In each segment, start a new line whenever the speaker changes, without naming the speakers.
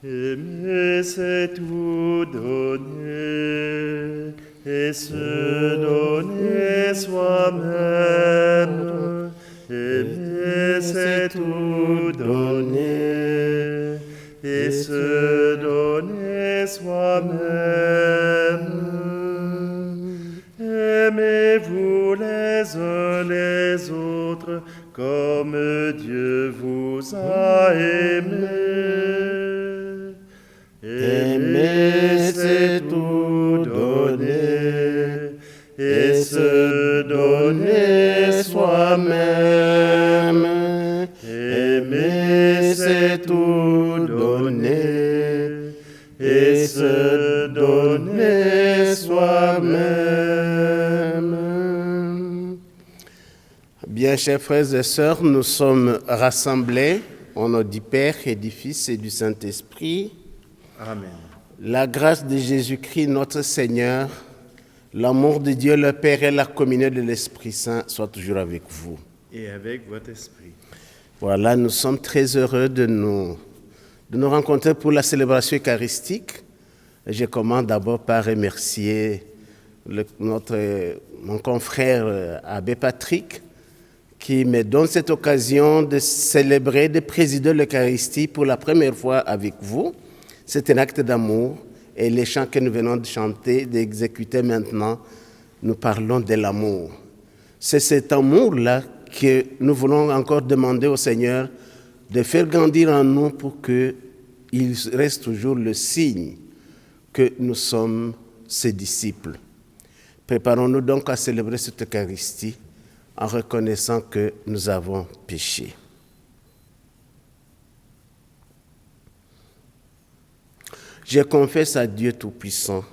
Aimer, c'est tout donner, et se donner soi-même. Aimer, c'est tout donner, et se donner soi-même. Aimez-vous les uns les autres comme Dieu vous a aimés. Aimer, c'est tout donner, et se donner soi-même. Aimer, c'est tout donner, et se donner soi-même.
Bien, chers frères et sœurs, nous sommes rassemblés au nom du Père et du Fils et du Saint-Esprit.
Amen.
La grâce de Jésus-Christ, notre Seigneur, l'amour de Dieu le Père et la communion de l'Esprit Saint soient toujours avec vous.
Et avec votre esprit.
Voilà, nous sommes très heureux de nous rencontrer pour la célébration eucharistique. Je commence d'abord par remercier mon confrère Abbé Patrick, qui me donne cette occasion de célébrer, de présider l'Eucharistie pour la première fois avec vous. C'est un acte d'amour et les chants que nous venons de chanter, d'exécuter maintenant, nous parlons de l'amour. C'est cet amour-là que nous voulons encore demander au Seigneur de faire grandir en nous pour qu'il reste toujours le signe que nous sommes ses disciples. Préparons-nous donc à célébrer cette Eucharistie en reconnaissant que nous avons péché. Je confesse à Dieu Tout-Puissant,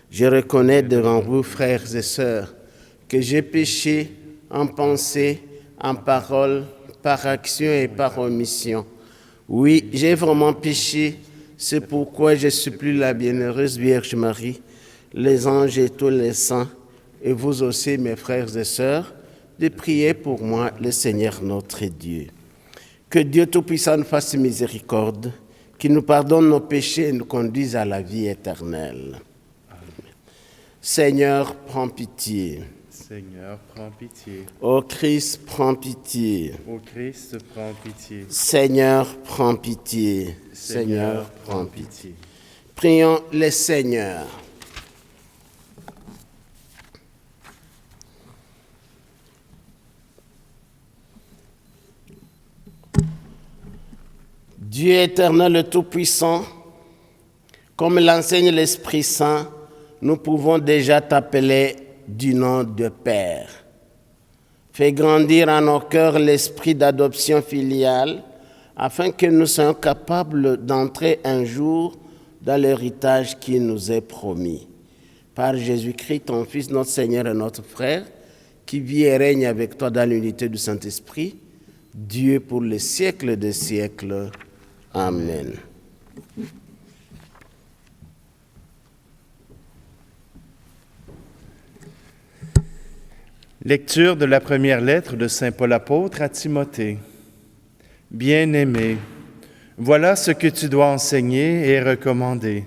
je reconnais devant vous, frères et sœurs, que j'ai péché en pensée, en parole, par action et par omission. Oui, j'ai vraiment péché, c'est pourquoi je supplie la bienheureuse Vierge Marie, les anges et tous les saints, et vous aussi, mes frères et sœurs, de prier pour moi, le Seigneur notre Dieu. Que Dieu Tout-Puissant nous fasse miséricorde, qu'il nous pardonne nos péchés et nous conduise à la vie éternelle. Amen. Seigneur, prends pitié.
Seigneur, prends pitié.
Ô Christ, prends pitié.
Ô Christ, prends pitié.
Seigneur, prends pitié.
Seigneur, prends pitié.
Prions le Seigneur. Dieu éternel, le Tout-Puissant, comme l'enseigne l'Esprit Saint, nous pouvons déjà t'appeler du nom de Père. Fais grandir en nos cœurs l'esprit d'adoption filiale, afin que nous soyons capables d'entrer un jour dans l'héritage qui nous est promis. Par Jésus-Christ, ton Fils, notre Seigneur et notre Frère, qui vit et règne avec toi dans l'unité du Saint-Esprit, Dieu pour les siècles des siècles. Amen.
Lecture de la première lettre de saint Paul apôtre à Timothée. Bien-aimé, voilà ce que tu dois enseigner et recommander.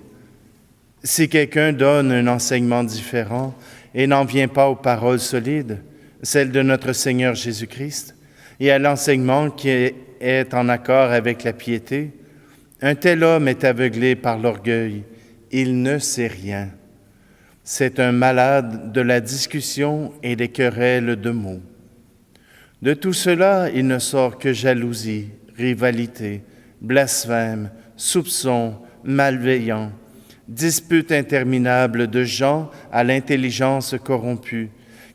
Si quelqu'un donne un enseignement différent et n'en vient pas aux paroles solides, celles de notre Seigneur Jésus-Christ, et à l'enseignement qui est en accord avec la piété, un tel homme est aveuglé par l'orgueil, il ne sait rien. C'est un malade de la discussion et des querelles de mots. De tout cela, il ne sort que jalousie, rivalité, blasphème, soupçon, malveillant, disputes interminables de gens à l'intelligence corrompue,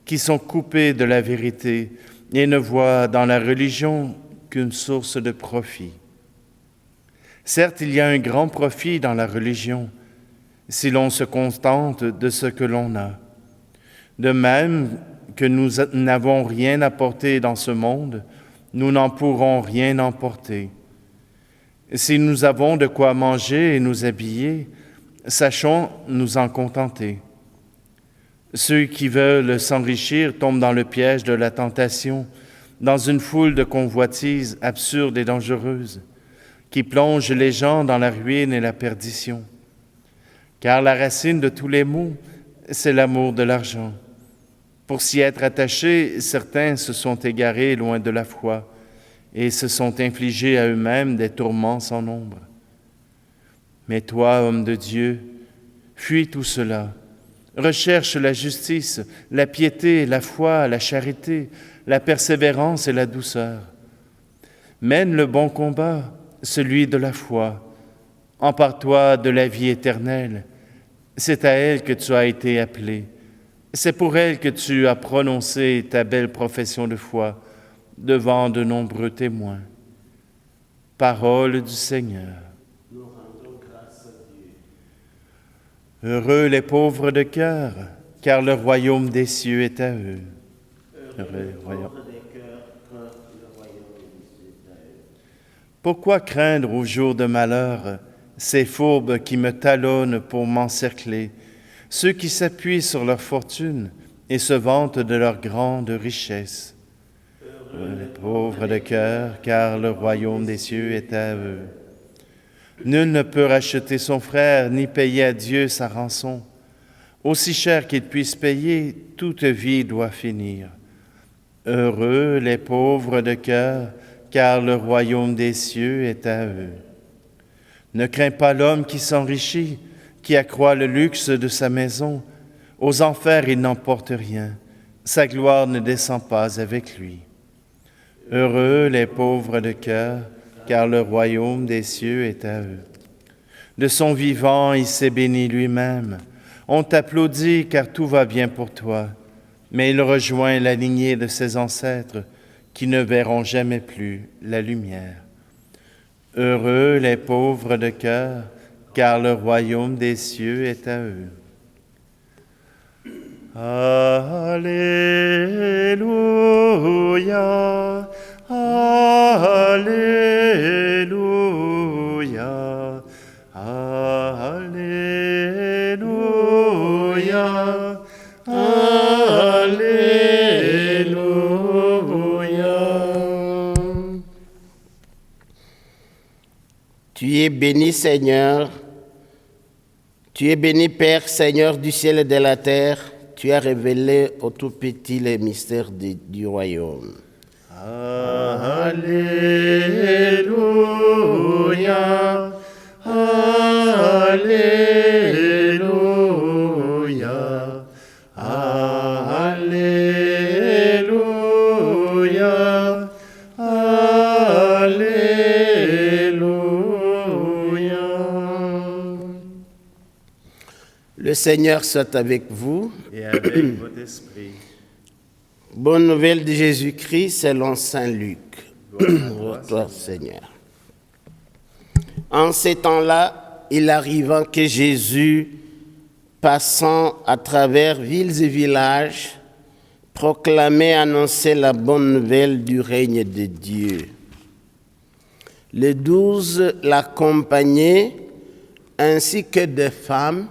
qui sont coupés de la vérité et ne voient dans la religion qu'une source de profit. Certes, il y a un grand profit dans la religion, si l'on se contente de ce que l'on a. De même que nous n'avons rien apporté dans ce monde, nous n'en pourrons rien emporter. Si nous avons de quoi manger et nous habiller, sachons nous en contenter. Ceux qui veulent s'enrichir tombent dans le piège de la tentation, dans une foule de convoitises absurdes et dangereuses, qui plonge les gens dans la ruine et la perdition. Car la racine de tous les maux, c'est l'amour de l'argent. Pour s'y être attachés, certains se sont égarés loin de la foi et se sont infligés à eux-mêmes des tourments sans nombre. Mais toi, homme de Dieu, fuis tout cela. Recherche la justice, la piété, la foi, la charité, la persévérance et la douceur. Mène le bon combat, celui de la foi. Empare-toi de la vie éternelle. C'est à elle que tu as été appelé. C'est pour elle que tu as prononcé ta belle profession de foi devant de nombreux témoins. Parole du Seigneur.
Nous rendons grâce à Dieu.
Heureux les pauvres de cœur, car le royaume des cieux est à eux. Heureux les pauvres de cœur, car le royaume des cieux est à eux. Pourquoi craindre au jour de malheur ces fourbes qui me talonnent pour m'encercler, ceux qui s'appuient sur leur fortune et se vantent de leur grande richesse? Heureux les pauvres de cœur, car le royaume des cieux est à eux. Nul ne peut racheter son frère, ni payer à Dieu sa rançon. Aussi cher qu'il puisse payer, toute vie doit finir. Heureux les pauvres de cœur, car le royaume des cieux est à eux. Ne crains pas l'homme qui s'enrichit, qui accroît le luxe de sa maison. Aux enfers, il n'emporte rien. Sa gloire ne descend pas avec lui. Heureux les pauvres de cœur, car le royaume des cieux est à eux. De son vivant, il s'est béni lui-même. On t'applaudit, car tout va bien pour toi. Mais il rejoint la lignée de ses ancêtres, qui ne verront jamais plus la lumière. Heureux les pauvres de cœur, car le royaume des cieux est à eux. Alléluia, Alléluia, Alléluia, Alléluia.
Tu es béni, Seigneur. Tu es béni, Père, Seigneur du ciel et de la terre. Tu as révélé au tout-petit les mystères du royaume.
Alléluia, Alléluia, Alléluia, Alléluia.
Le Seigneur soit avec vous.
Et avec votre esprit.
Bonne nouvelle de Jésus-Christ selon Saint Luc.
Gloire à
Toi, Seigneur. En ces temps-là, il arriva que Jésus, passant à travers villes et villages, proclamait, annonçait la bonne nouvelle du règne de Dieu. Les 12 l'accompagnaient, ainsi que des femmes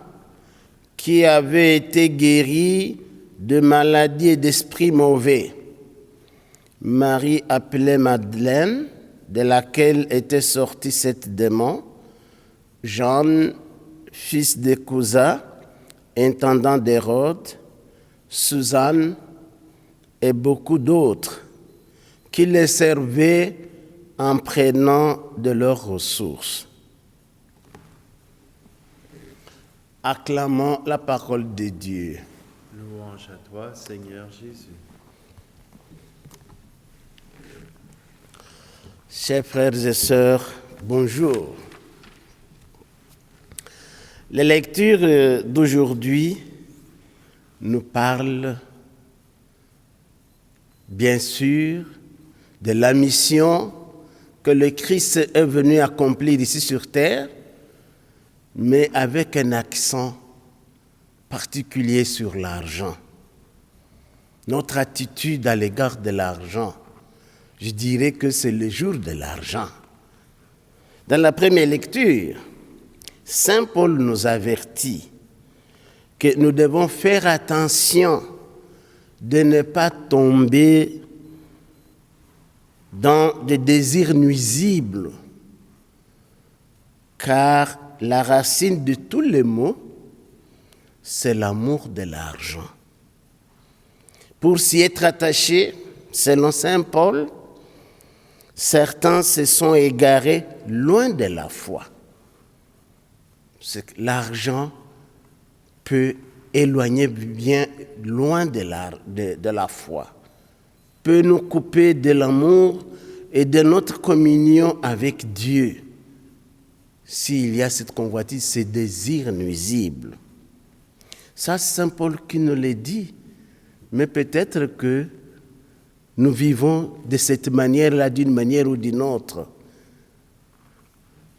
qui avaient été guéries de maladies et d'esprits mauvais. Marie appelée Madeleine, de laquelle était sorti cet démon, Jean, fils de Cousa, intendant d'Hérode, Suzanne et beaucoup d'autres, qui les servaient en prenant de leurs ressources. Acclamons la parole de Dieu.
Louange à toi, Seigneur Jésus.
Chers frères et sœurs, bonjour. Les lectures d'aujourd'hui nous parlent, bien sûr, de la mission que le Christ est venu accomplir ici sur terre, mais avec un accent particulier sur l'argent. Notre attitude à l'égard de l'argent, je dirais que c'est le jour de l'argent. Dans la première lecture, Saint Paul nous avertit que nous devons faire attention de ne pas tomber dans des désirs nuisibles car la racine de tous les maux, c'est l'amour de l'argent. Pour s'y être attachés, selon saint Paul, certains se sont égarés loin de la foi. L'argent peut éloigner bien loin de la foi, peut nous couper de l'amour et de notre communion avec Dieu. S'il y a cette convoitise, ces désirs nuisibles. Ça, c'est saint Paul qui nous le dit, mais peut-être que nous vivons de cette manière-là, d'une manière ou d'une autre.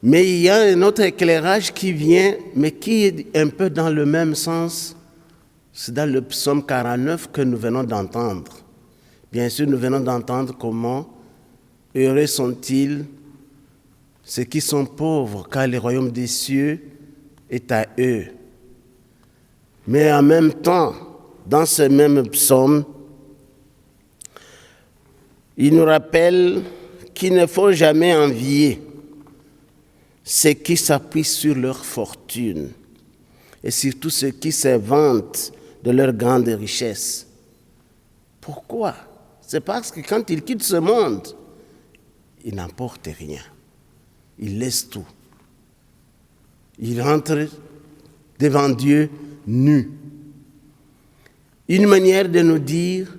Mais il y a un autre éclairage qui vient, mais qui est un peu dans le même sens. C'est dans le psaume 49 que nous venons d'entendre. Bien sûr, nous venons d'entendre comment heureux sont-ils ceux qui sont pauvres, car le royaume des cieux est à eux. Mais en même temps, dans ce même psaume, il nous rappelle qu'il ne faut jamais envier ceux qui s'appuient sur leur fortune et surtout ceux qui se vantent de leur grande richesse. Pourquoi? C'est parce que quand ils quittent ce monde, ils n'emportent rien. Ils laissent tout. Ils rentrent devant Dieu nus. Une manière de nous dire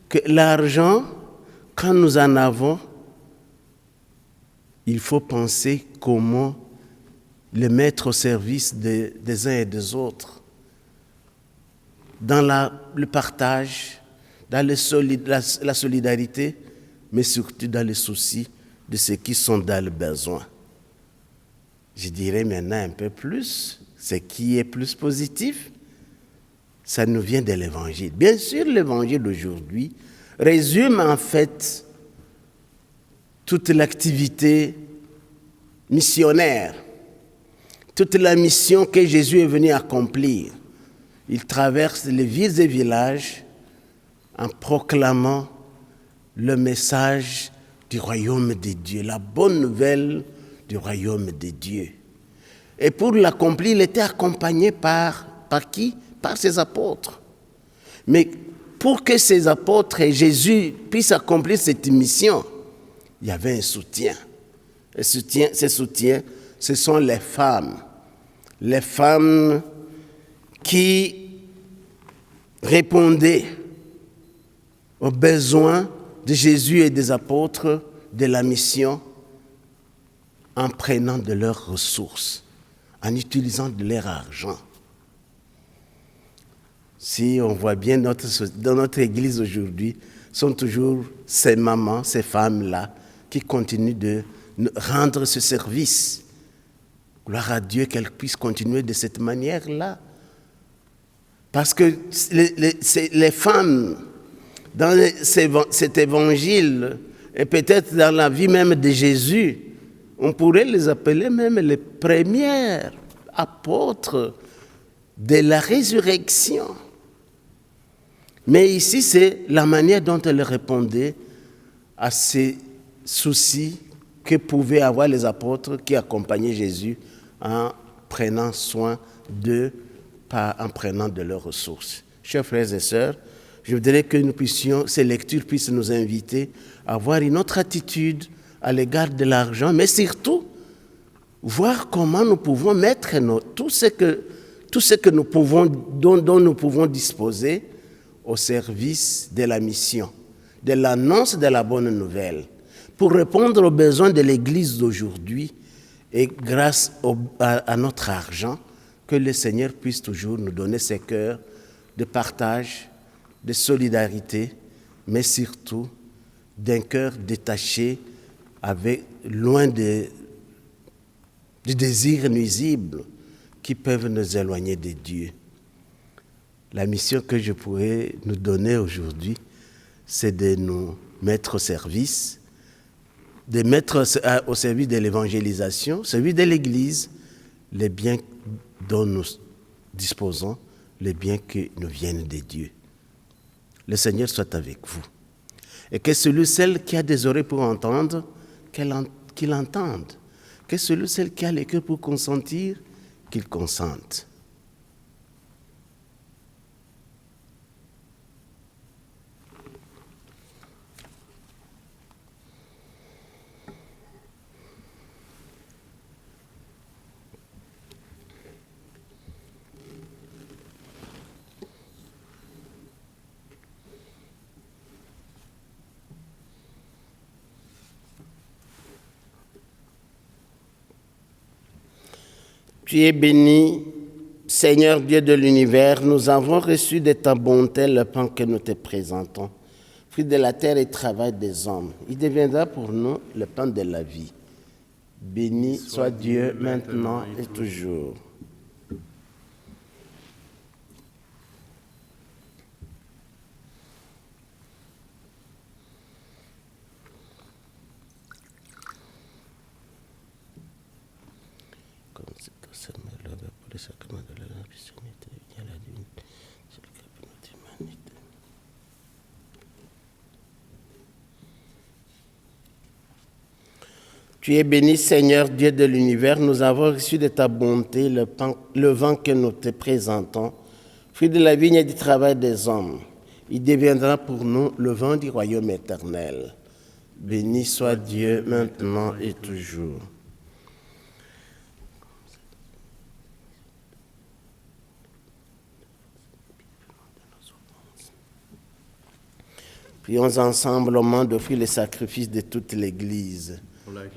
que l'argent, quand nous en avons, il faut penser comment le mettre au service des uns et des autres, dans le partage, dans la solidarité, mais surtout dans le souci de ceux qui sont dans le besoin. Je dirais maintenant un peu plus, ce qui est plus positif, ça nous vient de l'Évangile. Bien sûr, l'Évangile d'aujourd'hui résume en fait toute l'activité missionnaire, toute la mission que Jésus est venu accomplir. Il traverse les villes et villages en proclamant le message du royaume de Dieu, la bonne nouvelle du royaume de Dieu. Et pour l'accomplir, il était accompagné par qui? Par ses apôtres. Mais pour que ces apôtres et Jésus puissent accomplir cette mission, il y avait un soutien. Ce soutien, ce sont les femmes. Les femmes qui répondaient aux besoins de Jésus et des apôtres de la mission en prenant de leurs ressources, en utilisant de leur argent. Si on voit bien dans notre église aujourd'hui, sont toujours ces mamans, ces femmes-là, qui continuent de rendre ce service. Gloire à Dieu qu'elles puissent continuer de cette manière-là. Parce que les femmes, dans cet évangile, et peut-être dans la vie même de Jésus, on pourrait les appeler même les premières apôtres de la résurrection. Mais ici, c'est la manière dont elles répondaient à ces soucis que pouvaient avoir les apôtres qui accompagnaient Jésus en prenant soin d'eux, pas en prenant de leurs ressources. Chers frères et sœurs, je voudrais que ces lectures puissent nous inviter à avoir une autre attitude à l'égard de l'argent, mais surtout, voir comment nous pouvons mettre tout ce que nous pouvons, dont nous pouvons disposer au service de la mission, de l'annonce de la bonne nouvelle, pour répondre aux besoins de l'Église d'aujourd'hui et grâce à notre argent, que le Seigneur puisse toujours nous donner ses cœurs de partage, de solidarité, mais surtout d'un cœur détaché, loin du désir nuisible qui peuvent nous éloigner de Dieu. La mission que je pourrais nous donner aujourd'hui, c'est de nous mettre au service, de mettre au service de l'évangélisation, celui de l'Église, les biens dont nous disposons, les biens qui nous viennent de Dieu. Le Seigneur soit avec vous. Et que celle qui a des oreilles pour entendre, qu'il entende. Que celui ou celle qui a le cœur pour consentir, qu'il consente. Tu es béni, Seigneur Dieu de l'univers, nous avons reçu de ta bonté le pain que nous te présentons, fruit de la terre et travail des hommes. Il deviendra pour nous le pain de la vie. Béni soit Dieu maintenant et toujours. Tu es béni, Seigneur Dieu de l'univers, nous avons reçu de ta bonté le vin que nous te présentons, fruit de la vigne et du travail des hommes. Il deviendra pour nous le vin du royaume éternel. Béni soit Dieu maintenant et toujours. Prions ensemble au moment d'offrir le sacrifice de toute l'Église.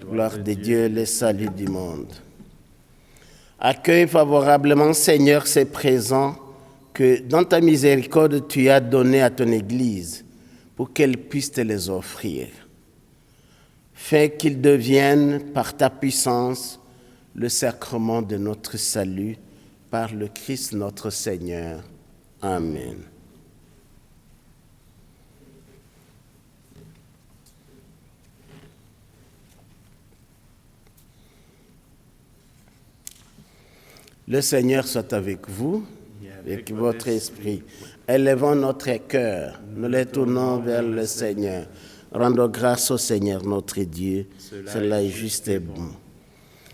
Gloire de Dieu, le salut du monde. Accueille favorablement, Seigneur, ces présents que, dans ta miséricorde, tu as donnés à ton Église pour qu'elle puisse te les offrir. Fais qu'ils deviennent, par ta puissance, le sacrement de notre salut, par le Christ notre Seigneur. Amen. Le Seigneur soit avec vous, avec votre esprit. Élevons notre cœur, nous les tournons vers le Seigneur. Rendons grâce au Seigneur notre Dieu, cela est juste et bon.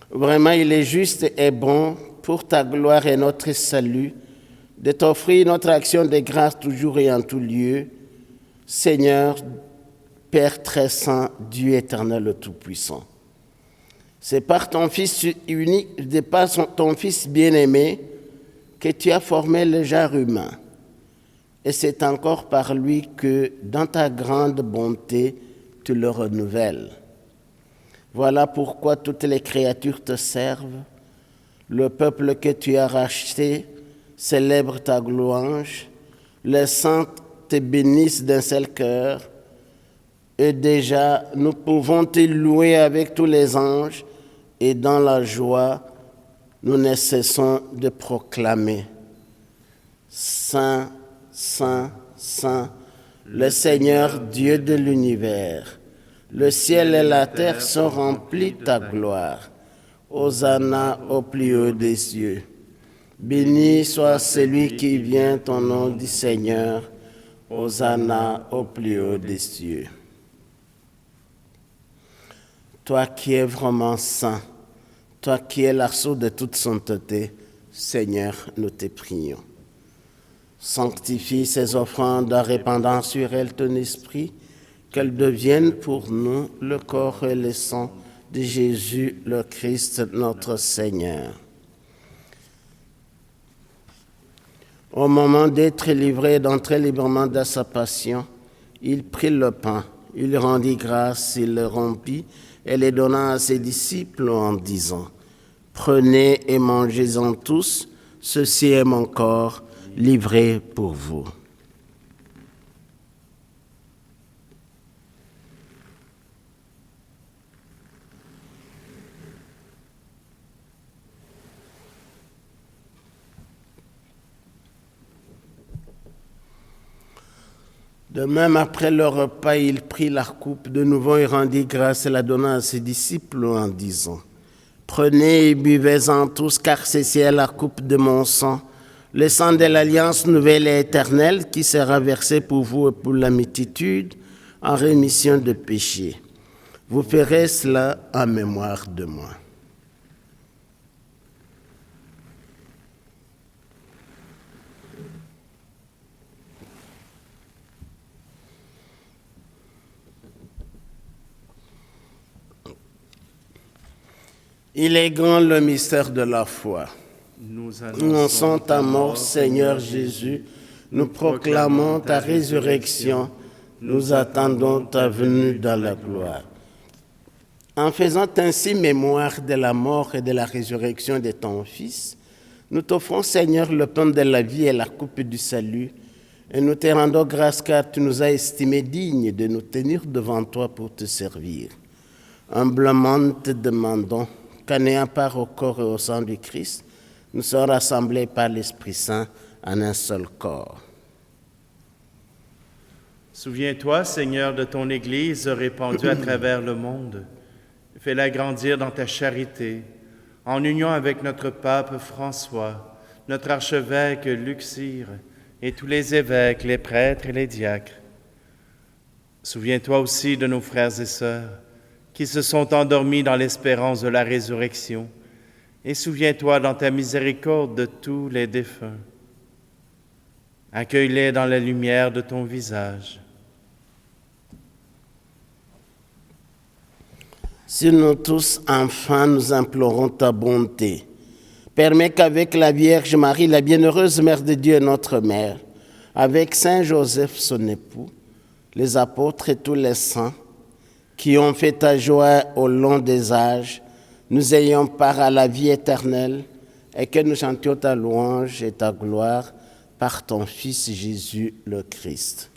Vraiment, il est juste et bon pour ta gloire et notre salut, de t'offrir notre action de grâce toujours et en tout lieu. Seigneur, Père très saint, Dieu éternel le Tout-Puissant. C'est par ton Fils unique, c'est par ton Fils bien-aimé que tu as formé le genre humain. Et c'est encore par lui que, dans ta grande bonté, tu le renouvelles. Voilà pourquoi toutes les créatures te servent. Le peuple que tu as racheté célèbre ta louange. Les saints te bénissent d'un seul cœur. Et déjà, nous pouvons te louer avec tous les anges. Et dans la joie, nous ne cessons de proclamer. Saint, Saint, Saint, le Seigneur Dieu de l'univers. Le ciel et la terre sont remplis de ta gloire. Hosanna au plus haut des cieux. Béni soit celui qui vient au nom du Seigneur. Hosanna au plus haut des cieux. Toi qui es vraiment saint, toi qui es la source de toute sainteté, Seigneur, nous te prions. Sanctifie ces offrandes en répandant sur elles ton esprit, qu'elles deviennent pour nous le corps et le sang de Jésus, le Christ, notre Seigneur. Au moment d'être livré et d'entrer librement dans sa passion, il prit le pain, il rendit grâce, il le rompit, et les donna à ses disciples en disant, « Prenez et mangez-en tous, ceci est mon corps livré pour vous. » De même, après le repas, il prit la coupe de nouveau et rendit grâce et la donna à ses disciples en disant, « Prenez et buvez-en tous, car ceci est la coupe de mon sang, le sang de l'alliance nouvelle et éternelle qui sera versé pour vous et pour la multitude en rémission de péchés. Vous ferez cela en mémoire de moi. » Il est grand le mystère de la foi.
Nous
Annonçons ta mort, Seigneur Jésus. Nous proclamons ta résurrection. Nous attendons ta venue dans la gloire. En faisant ainsi mémoire de la mort et de la résurrection de ton Fils, nous t'offrons, Seigneur, le pain de la vie et la coupe du salut, et nous te rendons grâce car tu nous as estimés dignes de nous tenir devant toi pour te servir. Humblement te demandons qu'en ayant part au corps et au sang du Christ, nous soyons rassemblés par l'Esprit Saint en un seul corps.
Souviens-toi, Seigneur, de ton Église répandue à travers le monde. Fais-la grandir dans ta charité, en union avec notre pape François, notre archevêque Luxire, et tous les évêques, les prêtres et les diacres. Souviens-toi aussi de nos frères et sœurs qui se sont endormis dans l'espérance de la résurrection, et souviens-toi dans ta miséricorde de tous les défunts. Accueille-les dans la lumière de ton visage.
Si nous tous, enfants, nous implorons ta bonté, permets qu'avec la Vierge Marie, la bienheureuse Mère de Dieu et notre Mère, avec Saint Joseph, son époux, les apôtres et tous les saints qui ont fait ta joie au long des âges, nous ayons part à la vie éternelle et que nous chantions ta louange et ta gloire par ton Fils Jésus le Christ.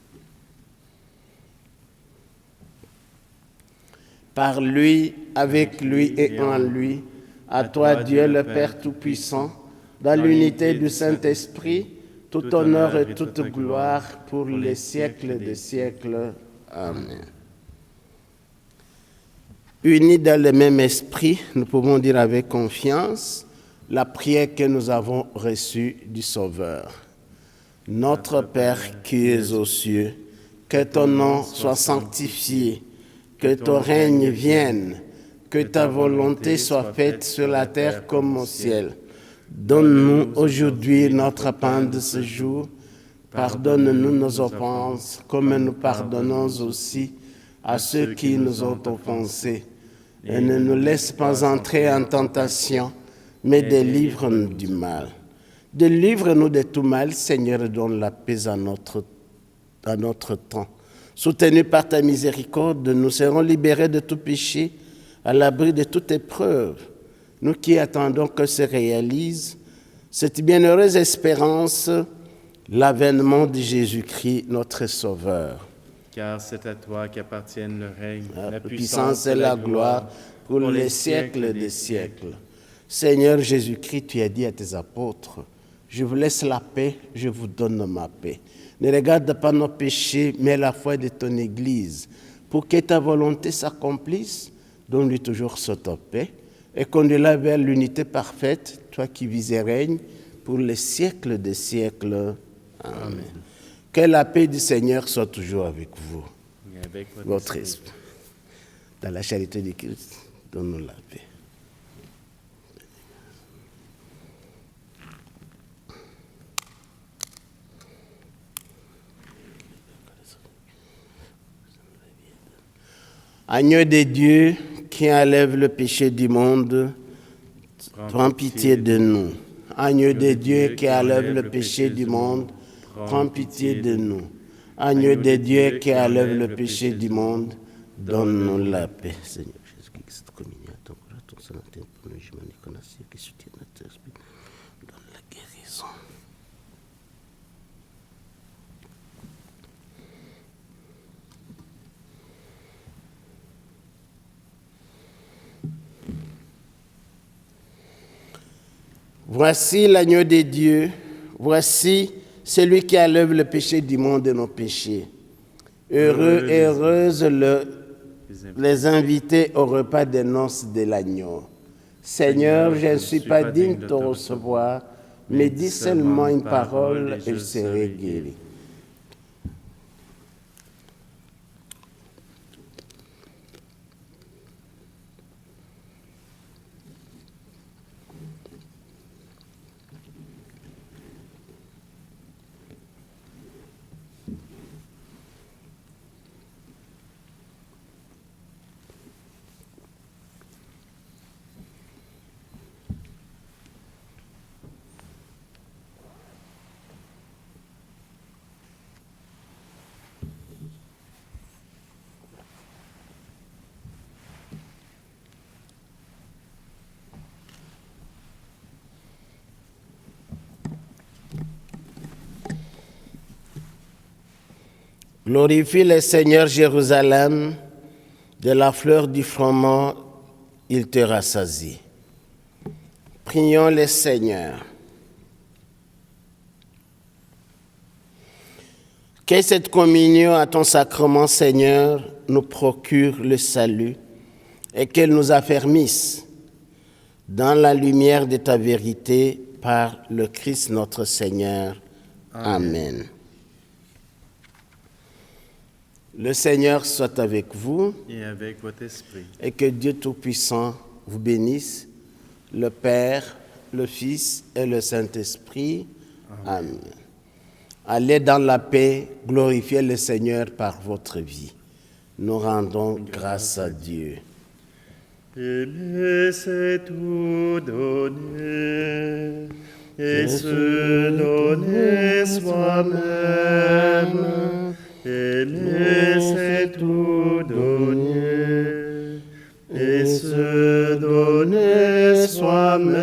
Par lui, avec lui et en lui, à toi Dieu le Père Tout-Puissant, dans l'unité du Saint-Esprit, tout honneur et toute gloire pour les siècles des siècles. Amen. Unis dans le même esprit, nous pouvons dire avec confiance la prière que nous avons reçue du Sauveur. Notre Père qui es aux cieux, que ton nom soit sanctifié, que ton règne vienne, que ta volonté soit faite sur la terre comme au ciel. Donne-nous aujourd'hui notre pain de ce jour. Pardonne-nous nos offenses, comme nous pardonnons aussi à ceux qui nous ont offensés. Et ne nous laisse pas entrer en tentation, mais délivre-nous du mal. Délivre-nous de tout mal, Seigneur, et donne la paix à notre temps. Soutenus par ta miséricorde, nous serons libérés de tout péché, à l'abri de toute épreuve. Nous qui attendons que se réalise cette bienheureuse espérance, l'avènement de Jésus-Christ, notre Sauveur.
Car c'est à toi qu'appartiennent le règne,
la puissance et la gloire pour les siècles des siècles. Seigneur Jésus-Christ, tu as dit à tes apôtres, je vous laisse la paix, je vous donne ma paix. Ne regarde pas nos péchés, mais la foi de ton Église. Pour que ta volonté s'accomplisse, donne-lui toujours cette paix et conduis-la vers l'unité parfaite, toi qui vis et règnes pour les siècles des siècles. Amen. Que la paix du Seigneur soit toujours avec vous.
Et avec
votre esprit. Dans la charité du Christ, donne-nous la paix. Agneau de Dieu qui enlève le péché du monde, prends pitié de nous. Agneau de Dieu qui enlève le péché du monde, prends pitié de nous. Agneau de Dieu qui enlève le péché du monde, donne-nous la paix. Seigneur Jésus-Christ, communion à ton corps, ton sang, ton humanité, qu'on a qui soutient notre esprit, donne la guérison. Voici l'agneau de Dieu, voici celui qui enlève le péché du monde et nos péchés. Heureux et heureuses les invités au repas des noces de l'agneau. Seigneur, je ne suis pas digne de te recevoir, mais dis seulement une parole et je serai guéri. Glorifie le Seigneur Jérusalem, de la fleur du froment, il te rassasie. Prions le Seigneur. Que cette communion à ton sacrement, Seigneur, nous procure le salut et qu'elle nous affermisse dans la lumière de ta vérité par le Christ notre Seigneur. Amen. Le Seigneur soit avec vous
Et avec votre esprit.
et que Dieu Tout-Puissant vous bénisse, le Père, le Fils et le Saint-Esprit. Amen. Allez dans la paix, glorifiez le Seigneur par votre vie. Nous rendons grâce à Dieu.
Et laissez tout donner, et se donner soi-même, et laissez tout donner, et se donner soi-même.